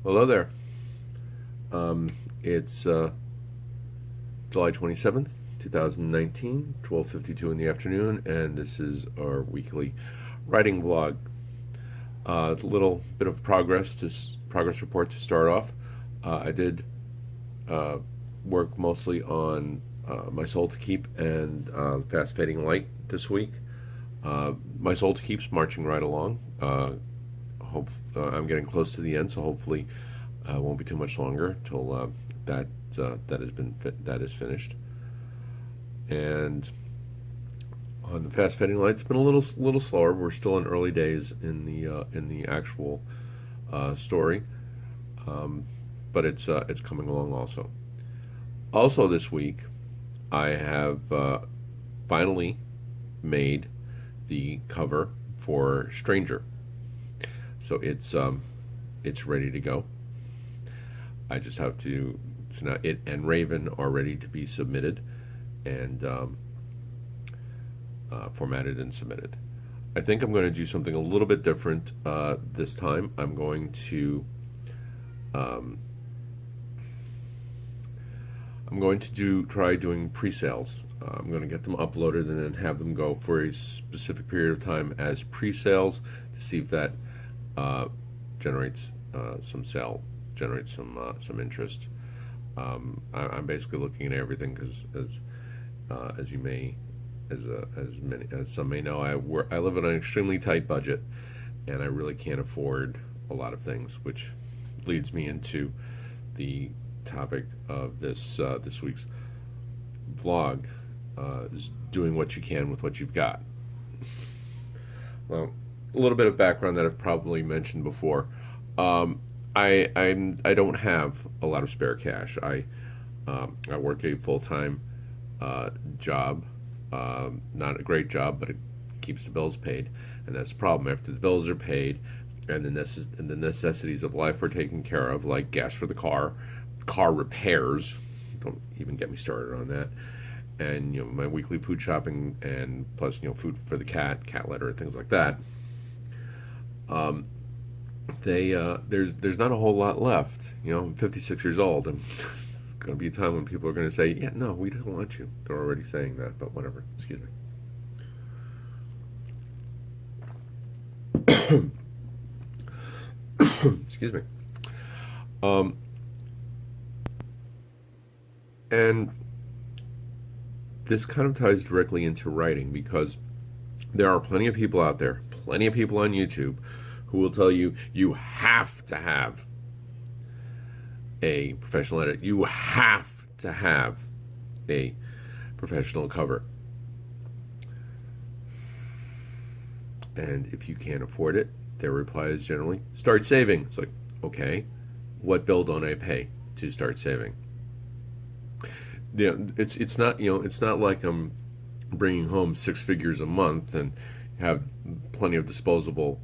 Hello there. It's July 27th, 2019, 12:52 in the afternoon, and this is our weekly writing vlog. A little bit of progress report to start off. I did uh, work mostly on My Soul to Keep and Fast Fading Light this week. My Soul to Keep's marching right along. I'm getting close to the end, so hopefully it won't be too much longer till that is finished. And on the Fast Fading Light, it's been a little slower. We're still in early days in the actual story, but it's coming along also. Also this week, I have finally made the cover for Stranger. So it's ready to go. I just have to. So now it and Raven are ready to be submitted and formatted and submitted. I think I'm going to do something a little bit different this time. Um, I'm going to try doing pre-sales. I'm going to get them uploaded and then have them go for a specific period of time as pre-sales to see if that generates generates some interest. I'm basically looking at everything because as you may as some may know, I live on an extremely tight budget, and I really can't afford a lot of things, which leads me into the topic of this week's vlog, is doing what you can with what you've got. Well, a little bit of background that I've probably mentioned before. I don't have a lot of spare cash. I work a full-time job, not a great job, but it keeps the bills paid, and that's the problem. After the bills are paid, and the necessities of life are taken care of, like gas for the car repairs. Don't even get me started on that. And my weekly food shopping, and plus food for the cat litter, things like that. There's not a whole lot left. I'm 56 years old, and it's going to be a time when people are going to say, "Yeah, no, we don't want you." They're already saying that, but whatever. Excuse me. Excuse me. Um, and this kind of ties directly into writing, because there are plenty of people out there, plenty of people on YouTube, who will tell you you have to have a professional edit. You have to have a professional cover. And if you can't afford it, their reply is generally, start saving. It's like, okay, what bill don't I pay to start saving? It's not it's not like I'm bringing home six figures a month and have plenty of disposable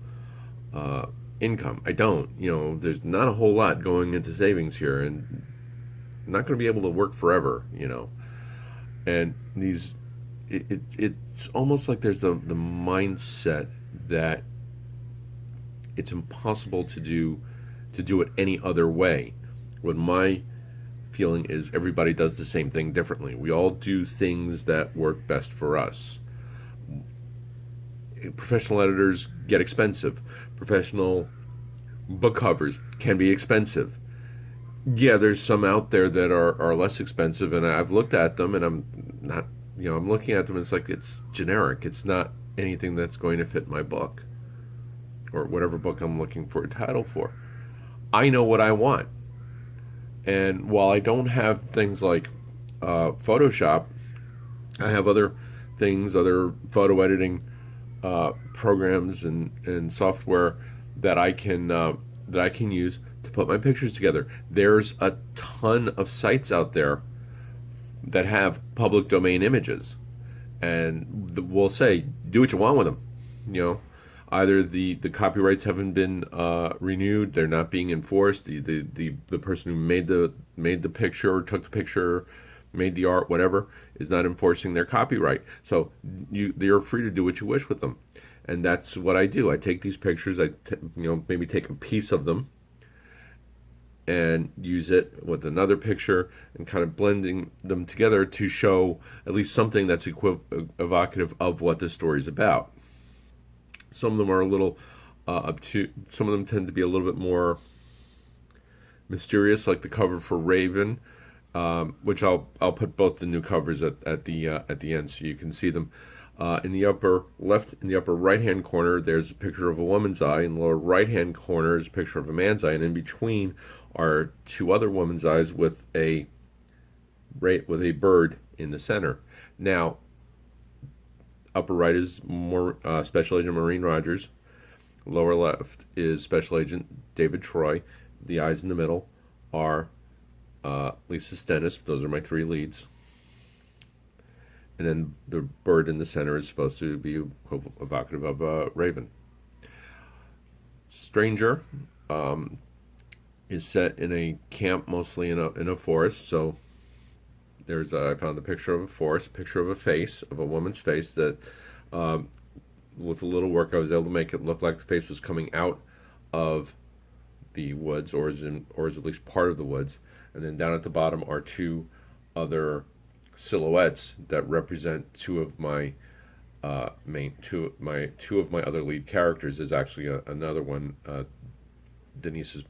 income. I don't. There's not a whole lot going into savings here, and I'm not going to be able to work forever. And it's almost like there's the mindset that it's impossible to do it any other way. When my feeling is everybody does the same thing differently. We all do things that work best for us. Professional editors get expensive. Professional book covers can be expensive. Yeah, there's some out there that are less expensive, and I've looked at them, and I'm not, I'm looking at them, and it's like it's generic. It's not anything that's going to fit my book or whatever book I'm looking for a title for. I know what I want. And while I don't have things like Photoshop, I have other things, other photo editing programs and software that I can use to put my pictures together. There's a ton of sites out there that have public domain images, and we'll say do what you want with them. Either the copyrights haven't been renewed, they're not being enforced. The person who made the picture or took the picture, made the art, whatever, is not enforcing their copyright. So you're free to do what you wish with them, and that's what I do. I take these pictures, maybe take a piece of them, and use it with another picture and kind of blending them together to show at least something that's evocative of what the story's about. Some of them are a little some of them tend to be a little bit more mysterious, like the cover for Raven, which I'll put both the new covers at the end so you can see them. In the upper right hand corner, there's a picture of a woman's eye. In the lower right hand corner is a picture of a man's eye, and in between are two other women's eyes with a bird in the center. Now, upper right is more Special Agent Maureen Rogers. Lower left is Special Agent David Troy. The eyes in the middle are Lisa Stennis. Those are my three leads. And then the bird in the center is supposed to be evocative of Raven. Stranger is set in a camp, mostly in a forest. So I found a picture of a forest, a picture of a face, of a woman's face that, with a little work, I was able to make it look like the face was coming out of the woods, or is at least part of the woods. And then down at the bottom are two other silhouettes that represent two of my other lead characters. Is actually another one, Denise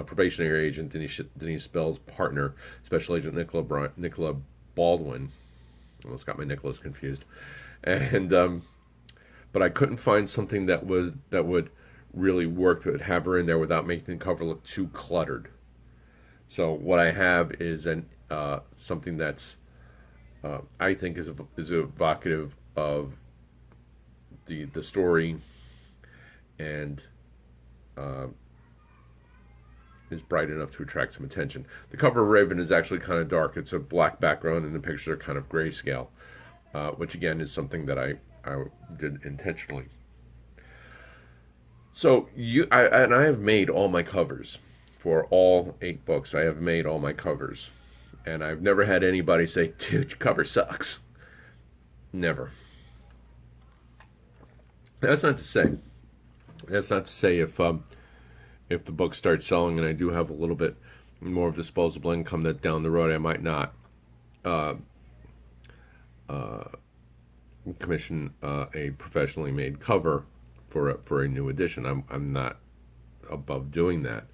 probationary agent Denise Bell's partner, Special Agent Nicola Baldwin. Almost got my Nicholas confused, and but I couldn't find something that would really work, that would have her in there without making the cover look too cluttered. So what I have is something that's I think is evocative of the story, and is bright enough to attract some attention. The cover of Raven is actually kind of dark. It's a black background, and the pictures are kind of grayscale, which again is something that I did intentionally. So I have made all my covers for all 8 books. I have made all my covers, and I've never had anybody say, "Dude, your cover sucks." Never. That's not to say if the book starts selling and I do have a little bit more of disposable income, that down the road I might not commission a professionally made cover for a new edition. I'm not above doing that,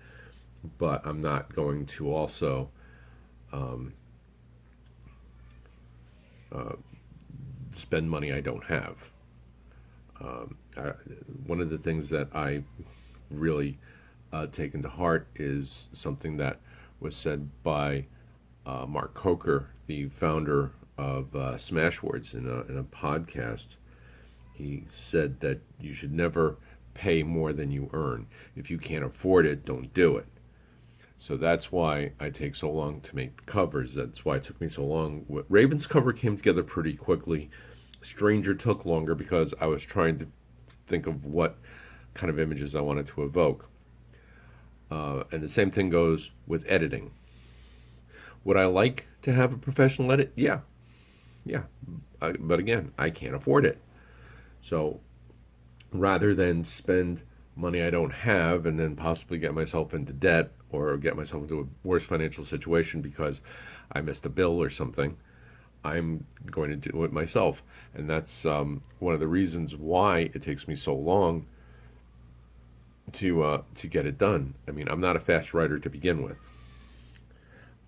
but I'm not going to also spend money I don't have. One of the things that I really taken to heart is something that was said by Mark Coker, the founder of Smashwords, in a podcast. He said that you should never pay more than you earn. If you can't afford it, don't do it. So that's why I take so long to make covers. That's why it took me so long. Raven's cover came together pretty quickly. Stranger took longer because I was trying to think of what kind of images I wanted to evoke. And the same thing goes with editing. Would I like to have a professional edit? Yeah. But again, I can't afford it. So rather than spend money I don't have and then possibly get myself into debt or get myself into a worse financial situation because I missed a bill or something, I'm going to do it myself. And that's one of the reasons why it takes me so long to get it done. I mean, I'm not a fast writer to begin with,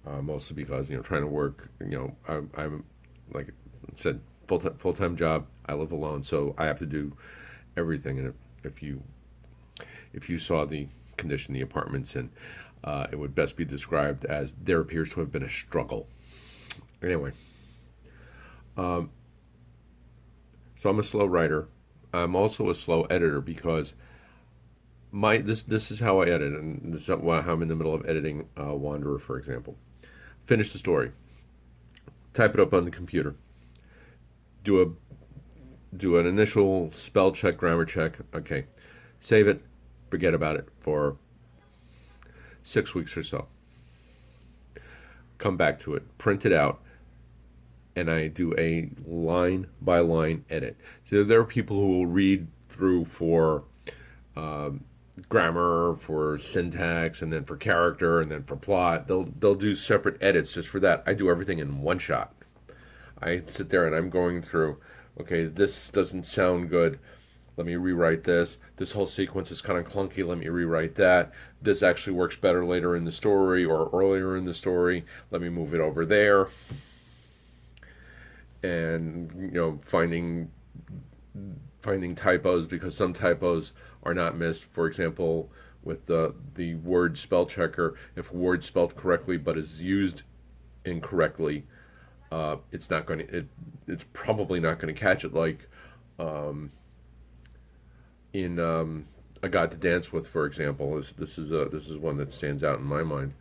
mostly because trying to work. I'm like I said, full-time job. I live alone, so I have to do everything. And if you saw the condition the apartment's in, it would best be described as there appears to have been a struggle. Anyway, so I'm a slow writer. I'm also a slow editor because this is how I edit, and this is how I'm in the middle of editing Wanderer, for example. Finish the story, type it up on the computer, do an initial spell check, grammar check. Okay, save it, forget about it for 6 weeks or so. Come back to it, print it out, and I do a line by line edit. So there are people who will read through for grammar, for syntax, and then for character, and then for plot. They'll do separate edits just for that. I do everything in one shot. I sit there and I'm going through, okay, this doesn't sound good. Let me rewrite this. This whole sequence is kind of clunky. Let me rewrite that. This actually works better later in the story or earlier in the story. Let me move it over there. And finding typos, because some typos are not missed. For example, with the word spell checker, if a word spelled correctly but is used incorrectly, it's probably not going to catch it. Like in A God to Dance With, for example, this is one that stands out in my mind.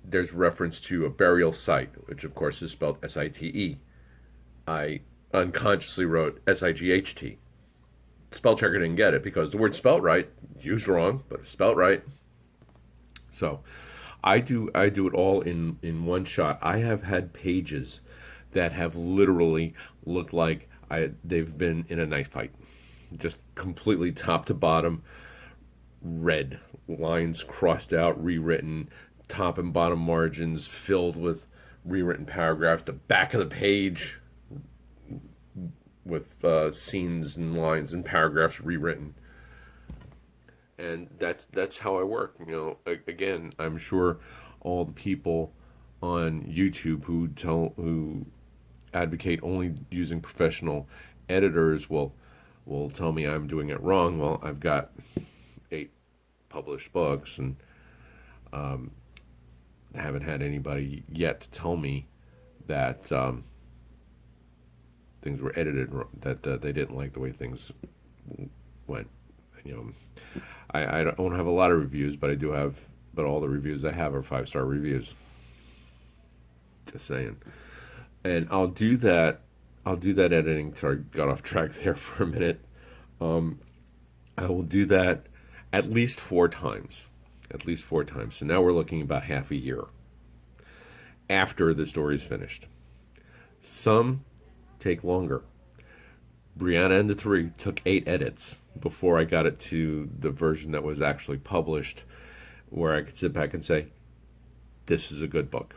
There's reference to a burial site, which of course is spelled Site. I unconsciously wrote Sight. Spell checker didn't get it because the word spelt right, used wrong, but spelt right. So I do it all in one shot. I have had pages that have literally looked like they've been in a knife fight, just completely top to bottom, red lines crossed out, rewritten, top and bottom margins filled with rewritten paragraphs. The back of the page with scenes and lines and paragraphs rewritten. And that's how I work. Again, I'm sure all the people on YouTube who advocate only using professional editors will tell me I'm doing it wrong. Well, I've got 8 published books, and haven't had anybody yet to tell me that things were edited, that they didn't like the way things went. I don't have a lot of reviews, but but all the reviews I have are 5-star reviews. Just saying. And I'll do that editing. Sorry, got off track there for a minute. I will do that at least 4 times. At least 4 times. So now we're looking about half a year after the story's finished. Some take longer. Brianna and the 3 took 8 edits before I got it to the version that was actually published, where I could sit back and say, this is a good book.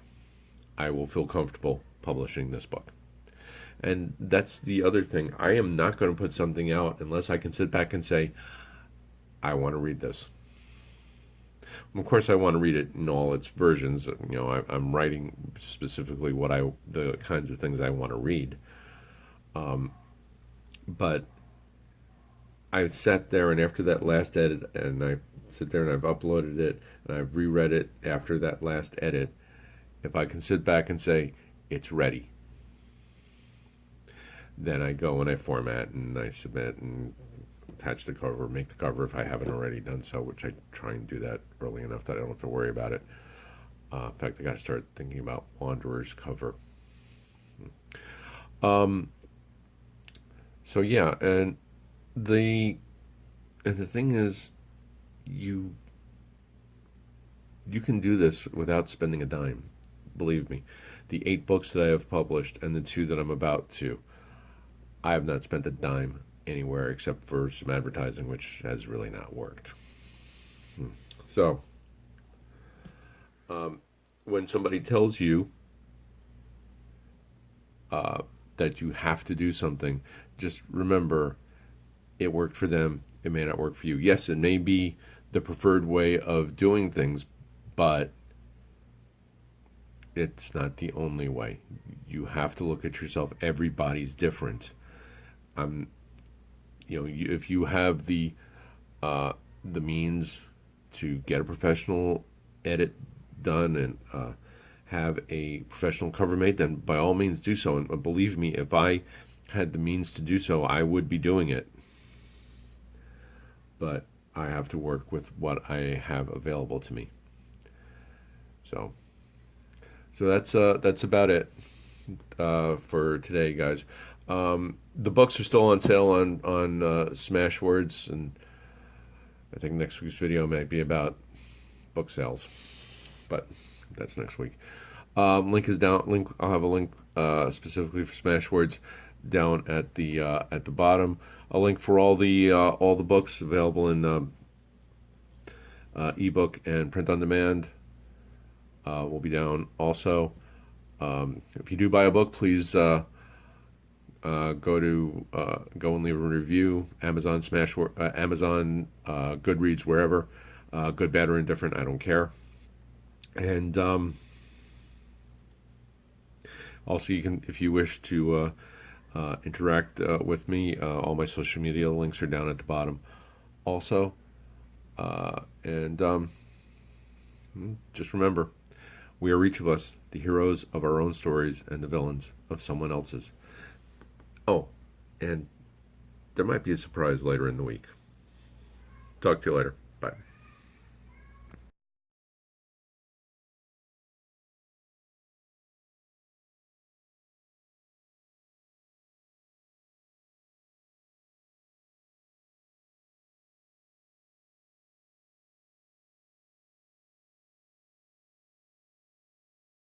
I will feel comfortable publishing this book. And that's the other thing. I am not going to put something out unless I can sit back and say, I want to read this. Of course, I want to read it in all its versions. I'm writing specifically the kinds of things I want to read. But I sat there, and after that last edit, and I sit there and I've uploaded it, and I've reread it after that last edit. If I can sit back and say, it's ready, then I go and I format and I submit and attach the cover, make the cover if I haven't already done so, which I try and do that early enough that I don't have to worry about it. In fact, I got to start thinking about Wanderer's cover. So yeah, and the thing is, you can do this without spending a dime. Believe me, the 8 books that I have published and the 2 that I'm about to, I have not spent a dime anywhere except for some advertising, which has really not worked. So, when somebody tells you that you have to do something, just remember, it worked for them. It may not work for you. Yes, it may be the preferred way of doing things, but it's not the only way. You have to look at yourself. Everybody's different. If you have the means to get a professional edit done and have a professional cover made, then by all means do so. And believe me, if I had the means to do so, I would be doing it. But I have to work with what I have available to me. So that's about it for today, guys. The books are still on sale on Smashwords, and I think next week's video might be about book sales, but that's next week. Link is down. I'll have a link specifically for Smashwords down at the bottom. A link for all the books available in ebook and print on demand will be down also. If you do buy a book, please go and leave a review. Amazon, Amazon, Goodreads, wherever. Good, bad, or indifferent, I don't care. And also, you can, if you wish to interact with me, all my social media links are down at the bottom. Also, and just remember, we are each of us the heroes of our own stories and the villains of someone else's. Oh, and there might be a surprise later in the week. Talk to you later.